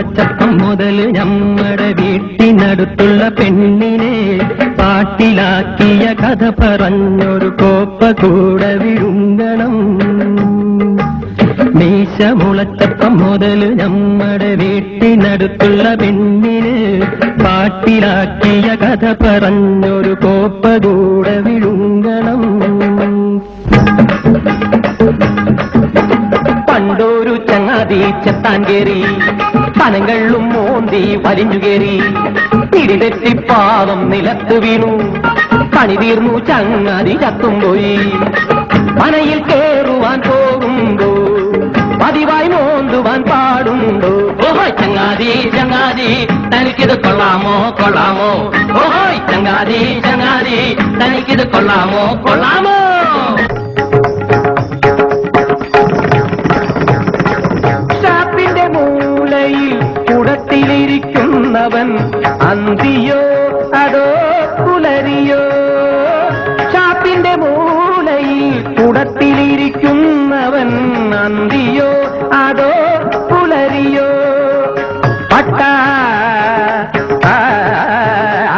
മേശമുളച്ചപ്പം മുതൽ നമ്മുടെ വീട്ടിനടുത്തുള്ള പെണ്ണിനെ പാട്ടിലാക്കിയ കഥ പറഞ്ഞൊരു കോപ്പ കൂടെ വിഴുങ്ങണം. മേശമുളച്ചപ്പം മുതൽ നമ്മുടെ വീട്ടിനടുത്തുള്ള പെണ്ണിന് പാട്ടിലാക്കിയ കഥ പറഞ്ഞൊരു കോപ്പ കൂടെ വിഴുങ്ങണം. പണ്ടൊരു ചങ്ങാതി ചെത്താൻ കേറി പനങ്ങളും മോന്തി വലിഞ്ഞു കേറി ഇടിതെറ്റിപ്പാദം നിലത്ത് വീണു. പണി തീർന്നു ചങ്ങാതി ചത്തുംപോയി. പനയിൽ കേറുവാൻ പോകുമ്പോ പതിവായി മോന്തുവാൻ പാടുണ്ടോ? ഓഹോയ് ചങ്ങാതി ചങ്ങാതി തനിക്കിത് കൊള്ളാമോ കൊള്ളാമോ? ഓഹോയ് ചങ്ങാതി ചങ്ങാതി തനിക്കിത് കൊള്ളാമോ കൊള്ളാമോ? ഷാപ്പിന്റെ മൂലയിൽ കുടത്തിലിരിക്കുന്നവൻ അന്തിയോ അതോ പുലരിയോ? ഷാപ്പിന്റെ മൂലയിൽ കുടത്തിലിരിക്കുന്നവൻ അന്തിയോ അതോ പുലരിയോ?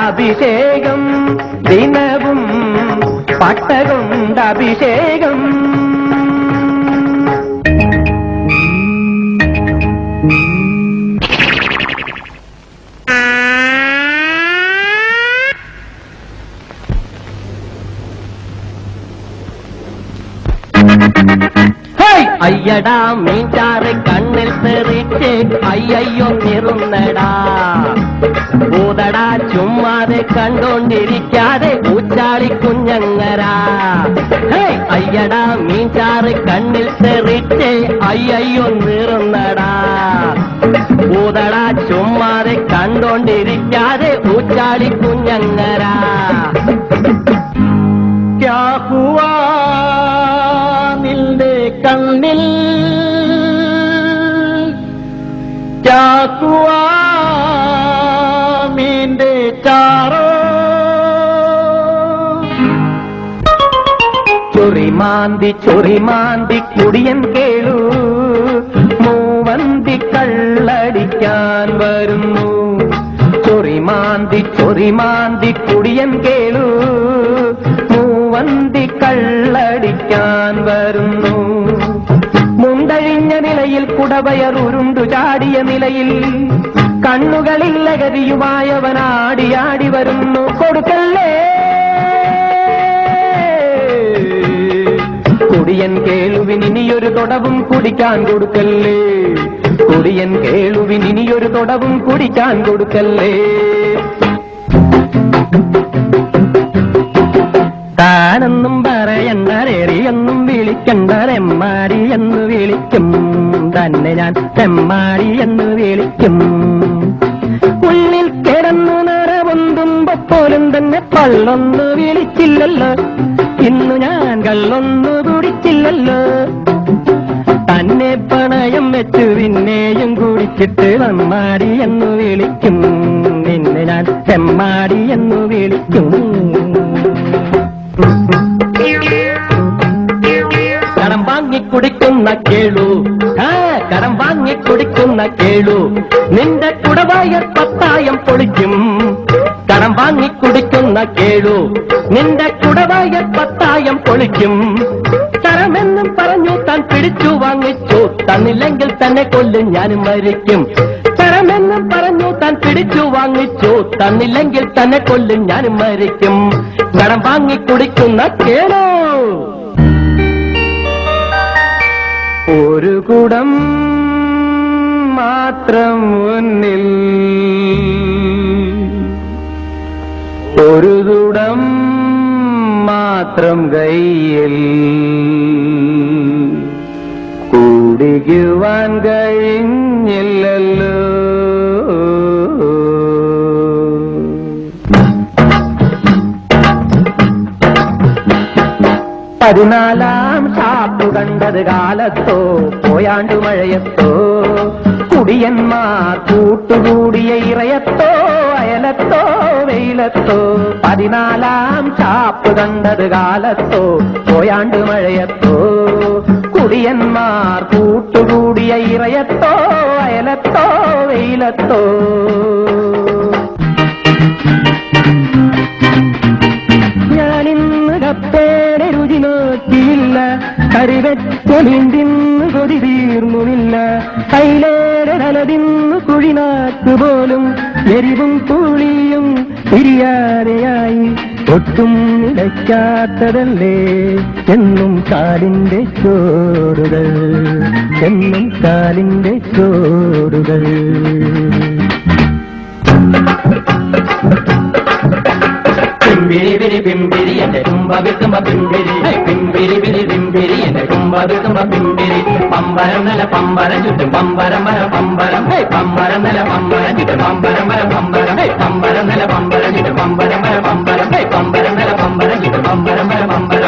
അഭിഷേകം ദിനവും പട്ടകൊണ്ട് അഭിഷേകം. അയ്യടാ മീൻചാറ് കണ്ണിൽ തെറിച്ച് അയ്യോ നിറുന്നടാ. ഊതടാ ചുമ്മാതെ കണ്ടോണ്ടിരിക്കാതെ ഊച്ചാളി കുഞ്ഞങ്ങരാ. അയ്യടാ മീൻചാറ് കണ്ണിൽ തെറിച്ച് അയ്യോ നിറുന്നടാ. ഊതടാ ചുമ്മാതെ കണ്ടോണ്ടിരിക്കാതെ ഊച്ചാളി കുഞ്ഞങ്ങരാ. ക്യാ ഹുവാ നിന്റെ കണ്ണിൽ ക്യാ ഹുവാ മീന്റെ ചാറോ? ചൊറിമാന്തി ചൊറിമാന്തി കുടിയൻ കേളു. മൂവന്തി കള്ളടിക്കാൻ വരുന്നു. ചൊറിമാന്തി ചൊറിമാന്തി കുടിയൻ കേളു. മൂവന്തി കള്ളടിക്കാൻ വരുന്നു. മുണ്ടഴിഞ്ഞ നിലയിൽ കുടവയർ ഉരുണ്ടു ചാടിയ നിലയിൽ കണ്ണുകളിൽ ലഹരിയുമായവനാടിയാടി വരുന്നു. കൊടുക്കല്ലേ കുടിയൻ കേളുവിനിയൊരു തൊടവും കുടിക്കാൻ കൊടുക്കല്ലേ. കുടിയൻ കേളുവിനിയൊരു തൊടവും കുടിക്കാൻ കൊടുക്കല്ലേ. താനെന്നും പറയണ്ടേറിയെന്നും വിളിക്കണ്ടരെമ്മാടി എന്ന് വിളിക്കും. തന്നെ ഞാൻ തെമ്മാടി എന്ന് വിളിക്കും. ഉള്ളിൽ കിടന്നു നിറവൊന്തുമ്പോ പോലും തന്നെ കള്ളൊന്നു വിളിച്ചില്ലല്ലോ. ഇന്നു ഞാൻ കള്ളൊന്നു കുടിച്ചില്ലല്ലോ. തന്നെ പണയം വെച്ചു പിന്നെയും കുടിച്ചിട്ട് വമ്മാടി എന്ന് വിളിക്കും. നിന്നെ ഞാൻ തെമ്മാടി എന്ന് വിളിക്കും. കടം വാങ്ങിക്കുടിക്കുന്ന കേളു. കടം വാങ്ങിക്കുടിക്കുന്ന കേളു. നിന്റെ കുടവായ പത്തായം പൊളിക്കും. കടം വാങ്ങിക്കുടിക്കുന്ന കേളു. നിന്റെ കുടവായ പത്തായം പൊളിക്കും. തരമെന്നും പറഞ്ഞു താൻ പിടിച്ചു വാങ്ങിച്ചു. തന്നില്ലെങ്കിൽ തന്നെ കൊല്ലും ഞാനും മരിക്കും. തരമെന്നും പറഞ്ഞു താൻ പിടിച്ചു വാങ്ങിച്ചു. തന്നില്ലെങ്കിൽ തന്നെ കൊല്ലും ഞാനും മരിക്കും. കടം വാങ്ങിക്കുടിക്കുന്ന കേളു. ഒരു കുടം മാത്രം മുന്നിൽ, ഒരു കുടം മാത്രം കയ്യിൽ. കുടിക്കുവാൻ കഴിഞ്ഞില്ലല്ലോ. 14 ഷാപ്പ് കണ്ടത് കാലത്തോ പോയാണ്ടു മഴയത്തോ. കുടിയന്മാർ കൂട്ടുകൂടിയ ഇറയത്തോ അയലത്തോ വെയിലത്തോ. 14 ഷാപ്പ് കണ്ടത് കാലത്തോ പോയാണ്ടു മഴയത്തോ. കുടിയന്മാർ കൂട്ടുകൂടിയ ഇറയത്തോ അയലത്തോ വെയിലത്തോ. ഞാനിന്ന് കപ്പേടെ രുചി നോക്കിയില്ല, കറിവെച്ച മീന്തിന്ന് കൊതി തീർന്നുമില്ല, കൈലേടെ തലതിന്ന് കുഴിനാക്ക് പോലും എരിവും പുളിയും തിരിയാതെയായി. ഒട്ടും നിലയ്ക്കാത്തതല്ലേ എന്നും കാലിന്റെ ചോടുകൾ, എന്നും കാലിന്റെ ചോടുകൾ. പിമ്പിരി പിരി പിമ്പിരി എന്റെ കുമ്പ വിത്തുമ്പ പിമ്പിരി, പിമ്പിരി പിരി പിമ്പിരി എന്റെ കുമ്പ വിത്തുമ്പ പിമ്പിരി. പമ്പരം നില പമ്പരം ചുറ്റും പമ്പരം വര പമ്പരം, പമ്പരം നില പമ്പരം ചുറ്റും പമ്പരം വര പമ്പരം, പമ്പരം നില പമ്പരം ചുറ്റും പമ്പരം വര പമ്പരം, പമ്പരം നില പമ്പരം ചുറ്റും പമ്പരം വര പമ്പരം.